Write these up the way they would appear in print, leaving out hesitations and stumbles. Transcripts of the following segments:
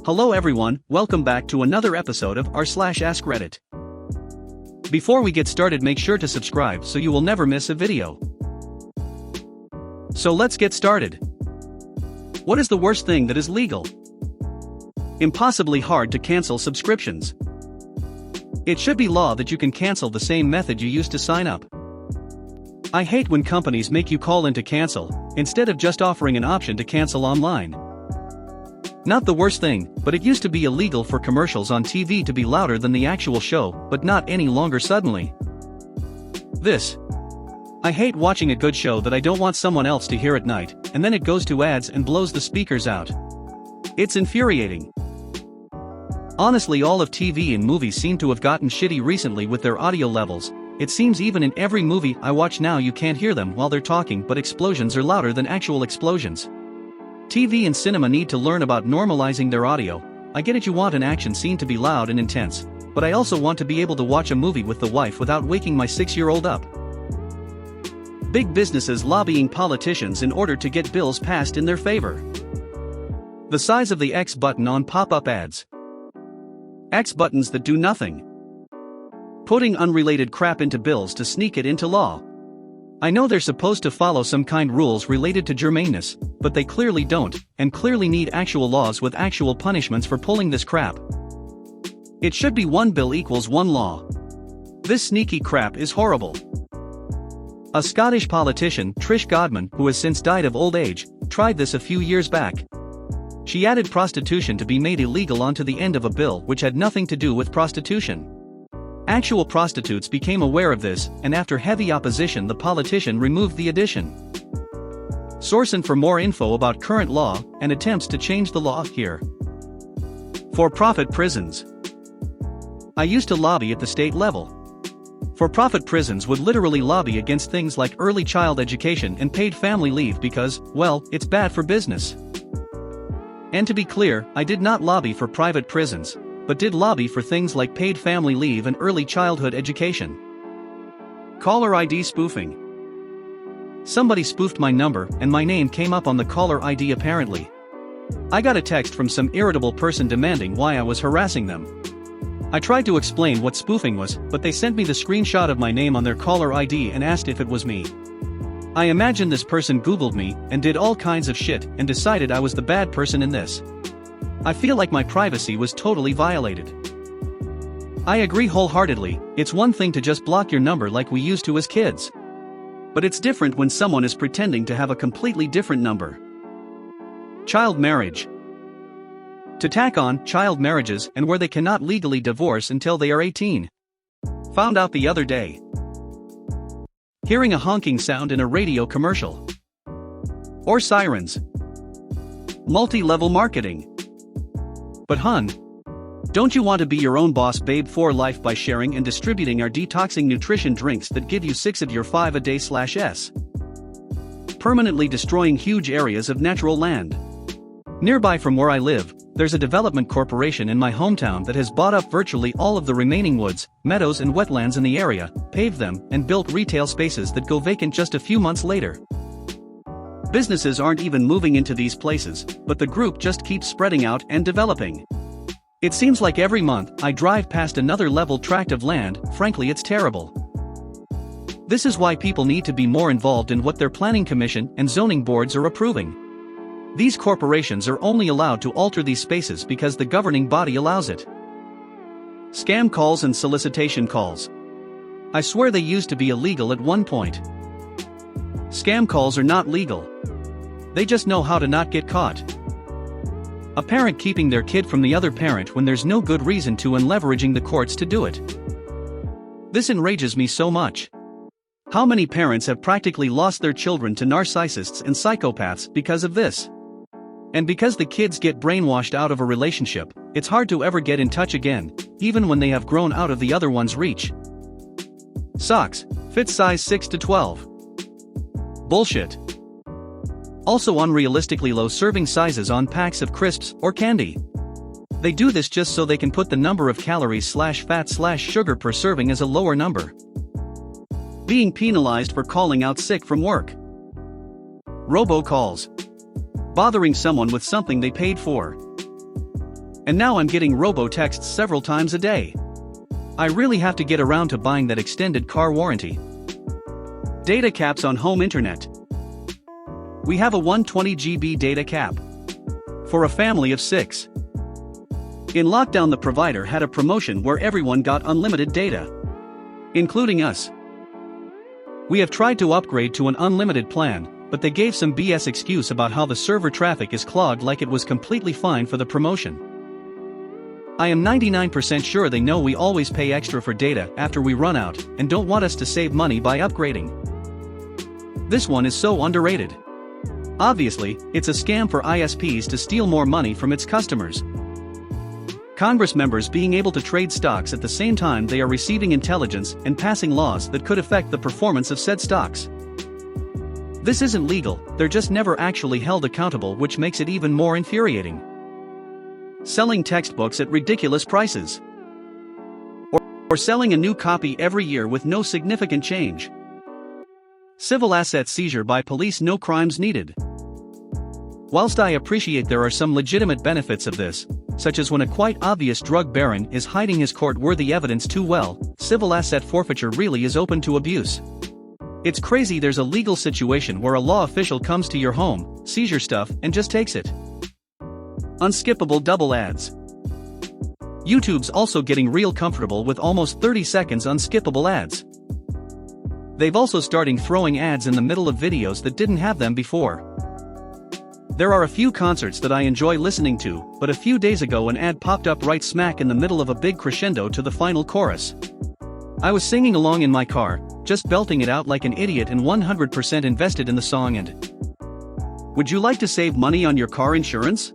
Hello everyone, welcome back to another episode of r/AskReddit. Before we get started, make sure to subscribe so you will never miss a video. So let's get started. What is the worst thing that is legal? Impossibly hard to cancel subscriptions. It should be law that you can cancel the same method you used to sign up. I hate when companies make you call in to cancel, instead of just offering an option to cancel online. Not the worst thing, but it used to be illegal for commercials on TV to be louder than the actual show, but not any longer suddenly. I hate watching a good show that I don't want someone else to hear at night, and then it goes to ads and blows the speakers out. It's infuriating. Honestly, all of TV and movies seem to have gotten shitty recently with their audio levels. It seems even in every movie I watch now you can't hear them while they're talking, but explosions are louder than actual explosions. TV and cinema need to learn about normalizing their audio. I get it, you want an action scene to be loud and intense, but I also want to be able to watch a movie with the wife without waking my 6-year-old up. Big businesses lobbying politicians in order to get bills passed in their favor. The size of the X button on pop-up ads. X buttons that do nothing. Putting unrelated crap into bills to sneak it into law. I know they're supposed to follow some kind rules related to germaneness, but they clearly don't, and clearly need actual laws with actual punishments for pulling this crap. It should be one bill equals one law. This sneaky crap is horrible. A Scottish politician, Trish Godman, who has since died of old age, tried this a few years back. She added prostitution to be made illegal onto the end of a bill which had nothing to do with prostitution. Actual prostitutes became aware of this, and after heavy opposition the politician removed the addition. Sourcing for more info about current law and attempts to change the law here. For-profit prisons. I used to lobby at the state level. For-profit prisons would literally lobby against things like early child education and paid family leave because, well, it's bad for business. And to be clear, I did not lobby for private prisons, but did lobby for things like paid family leave and early childhood education. Caller ID spoofing. Somebody spoofed my number and my name came up on the caller ID apparently. I got a text from some irritable person demanding why I was harassing them. I tried to explain what spoofing was, but they sent me the screenshot of my name on their caller ID and asked if it was me. I imagine this person Googled me and did all kinds of shit and decided I was the bad person in this. I feel like my privacy was totally violated. I agree wholeheartedly, it's one thing to just block your number like we used to as kids. But it's different when someone is pretending to have a completely different number. Child marriage. To tack on, child marriages and where they cannot legally divorce until they are 18. Found out the other day. Hearing a honking sound in a radio commercial. Or sirens. Multi-level marketing. But hun, don't you want to be your own boss babe for life by sharing and distributing our detoxing nutrition drinks that give you 6 of your 5 a day/s? Permanently destroying huge areas of natural land. Nearby from where I live, there's a development corporation in my hometown that has bought up virtually all of the remaining woods, meadows and wetlands in the area, paved them, and built retail spaces that go vacant just a few months later. Businesses aren't even moving into these places, but the group just keeps spreading out and developing. It seems like every month I drive past another level tract of land. Frankly, it's terrible. This is why people need to be more involved in what their planning commission and zoning boards are approving. These corporations are only allowed to alter these spaces because the governing body allows it. Scam calls and solicitation calls. I swear they used to be illegal at one point. Scam calls are not legal. They just know how to not get caught. A parent keeping their kid from the other parent when there's no good reason to and leveraging the courts to do it. This enrages me so much. How many parents have practically lost their children to narcissists and psychopaths because of this? And because the kids get brainwashed out of a relationship, it's hard to ever get in touch again, even when they have grown out of the other one's reach. Socks, fit size 6 to 12. Bullshit. Also unrealistically low serving sizes on packs of crisps or candy. They do this just so they can put the number of calories/fat/sugar per serving as a lower number. Being penalized for calling out sick from work. Robocalls. Bothering someone with something they paid for. And now I'm getting robo-texts several times a day. I really have to get around to buying that extended car warranty. Data caps on home internet. We have a 120 GB data cap. For a family of 6. In lockdown, the provider had a promotion where everyone got unlimited data. Including us. We have tried to upgrade to an unlimited plan, but they gave some BS excuse about how the server traffic is clogged, like it was completely fine for the promotion. I am 99% sure they know we always pay extra for data after we run out, and don't want us to save money by upgrading. This one is so underrated. Obviously, it's a scam for ISPs to steal more money from its customers. Congress members being able to trade stocks at the same time they are receiving intelligence and passing laws that could affect the performance of said stocks. This isn't legal, they're just never actually held accountable, which makes it even more infuriating. Selling textbooks at ridiculous prices. Or selling a new copy every year with no significant change. Civil asset seizure by police, no crimes needed. Whilst I appreciate there are some legitimate benefits of this, such as when a quite obvious drug baron is hiding his court-worthy evidence too well, civil asset forfeiture really is open to abuse. It's crazy there's a legal situation where a law official comes to your home, sees your stuff, and just takes it. Unskippable double ads. YouTube's also getting real comfortable with almost 30 seconds unskippable ads. They've also started throwing ads in the middle of videos that didn't have them before. There are a few concerts that I enjoy listening to, but a few days ago an ad popped up right smack in the middle of a big crescendo to the final chorus. I was singing along in my car, just belting it out like an idiot and 100% invested in the song. And would you like to save money on your car insurance?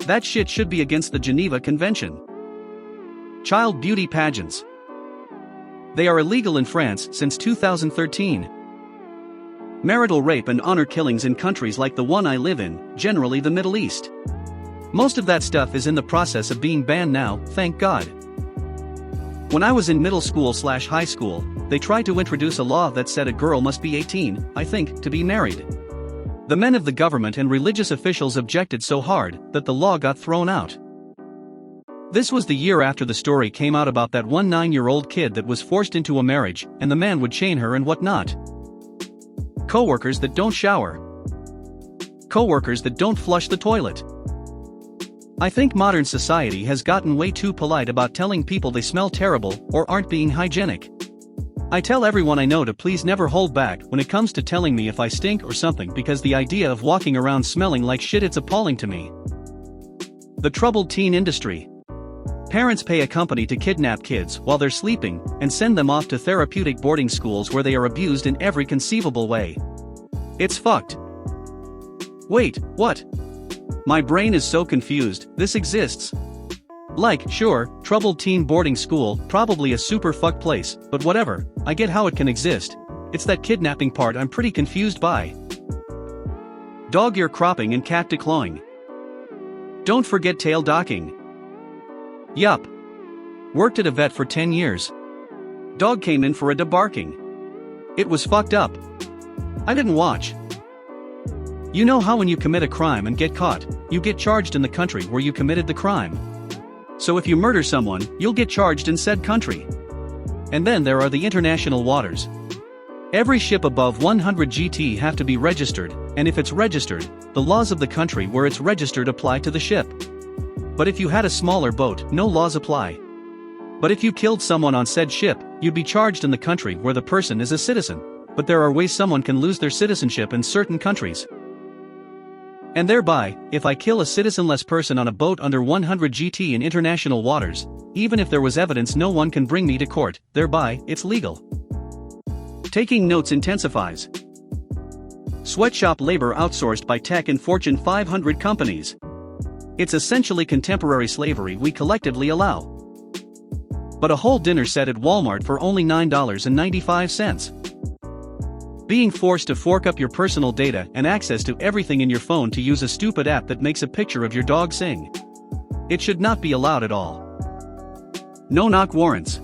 That shit should be against the Geneva Convention. Child beauty pageants. They are illegal in France since 2013. Marital rape and honor killings in countries like the one I live in, generally the Middle East. Most of that stuff is in the process of being banned now, thank God. When I was in middle school/high school, they tried to introduce a law that said a girl must be 18, I think, to be married. The men of the government and religious officials objected so hard that the law got thrown out. This was the year after the story came out about that one 9-year-old kid that was forced into a marriage, and the man would chain her and whatnot. Coworkers that don't shower. Coworkers that don't flush the toilet. I think modern society has gotten way too polite about telling people they smell terrible or aren't being hygienic. I tell everyone I know to please never hold back when it comes to telling me if I stink or something, because the idea of walking around smelling like shit, it's appalling to me. The troubled teen industry. Parents pay a company to kidnap kids while they're sleeping and send them off to therapeutic boarding schools where they are abused in every conceivable way. It's fucked. Wait, what? My brain is so confused, this exists. Like, sure, troubled teen boarding school, probably a super fucked place, but whatever, I get how it can exist. It's that kidnapping part I'm pretty confused by. Dog ear cropping and cat declawing. Don't forget tail docking. Yup. Worked at a vet for 10 years. Dog came in for a debarking. It was fucked up. I didn't watch. You know how when you commit a crime and get caught, you get charged in the country where you committed the crime. So if you murder someone, you'll get charged in said country. And then there are the international waters. Every ship above 100 GT have to be registered, and if it's registered, the laws of the country where it's registered apply to the ship. But if you had a smaller boat, no laws apply. But if you killed someone on said ship, you'd be charged in the country where the person is a citizen. But there are ways someone can lose their citizenship in certain countries. And thereby, if I kill a citizenless person on a boat under 100 GT in international waters, even if there was evidence, no one can bring me to court, thereby, it's legal. Taking notes intensifies. Sweatshop labor outsourced by tech and Fortune 500 companies. It's essentially contemporary slavery we collectively allow. But a whole dinner set at Walmart for only $9.95. Being forced to fork up your personal data and access to everything in your phone to use a stupid app that makes a picture of your dog sing. It should not be allowed at all. No-knock warrants.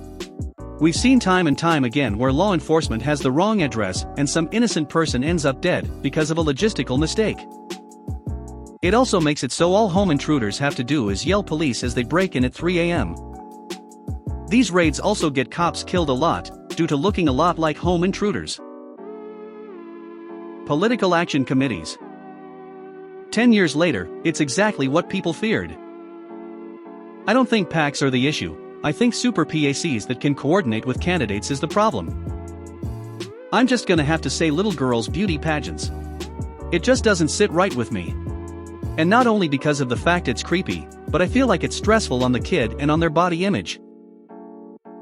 We've seen time and time again where law enforcement has the wrong address and some innocent person ends up dead because of a logistical mistake. It also makes it so all home intruders have to do is yell police as they break in at 3 a.m. These raids also get cops killed a lot, due to looking a lot like home intruders. Political action committees. 10 years later, it's exactly what people feared. I don't think PACs are the issue. I think super PACs that can coordinate with candidates is the problem. I'm just gonna have to say little girls' beauty pageants. It just doesn't sit right with me. And not only because of the fact it's creepy, but I feel like it's stressful on the kid and on their body image.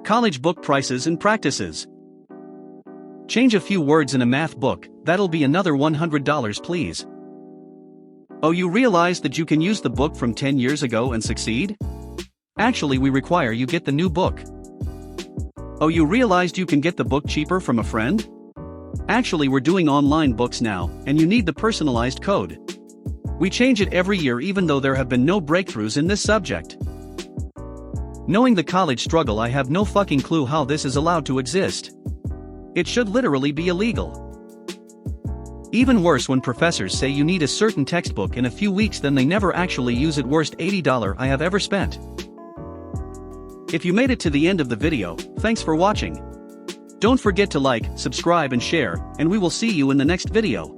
College book prices and practices. Change a few words in a math book, that'll be another $100 please. Oh, you realize that you can use the book from 10 years ago and succeed? Actually, we require you get the new book. Oh, you realized you can get the book cheaper from a friend? Actually, we're doing online books now, and you need the personalized code. We change it every year even though there have been no breakthroughs in this subject. Knowing the college struggle, I have no fucking clue how this is allowed to exist. It should literally be illegal. Even worse when professors say you need a certain textbook in a few weeks, then they never actually use it. Worst $80 I have ever spent. If you made it to the end of the video, thanks for watching. Don't forget to like, subscribe and share, and we will see you in the next video.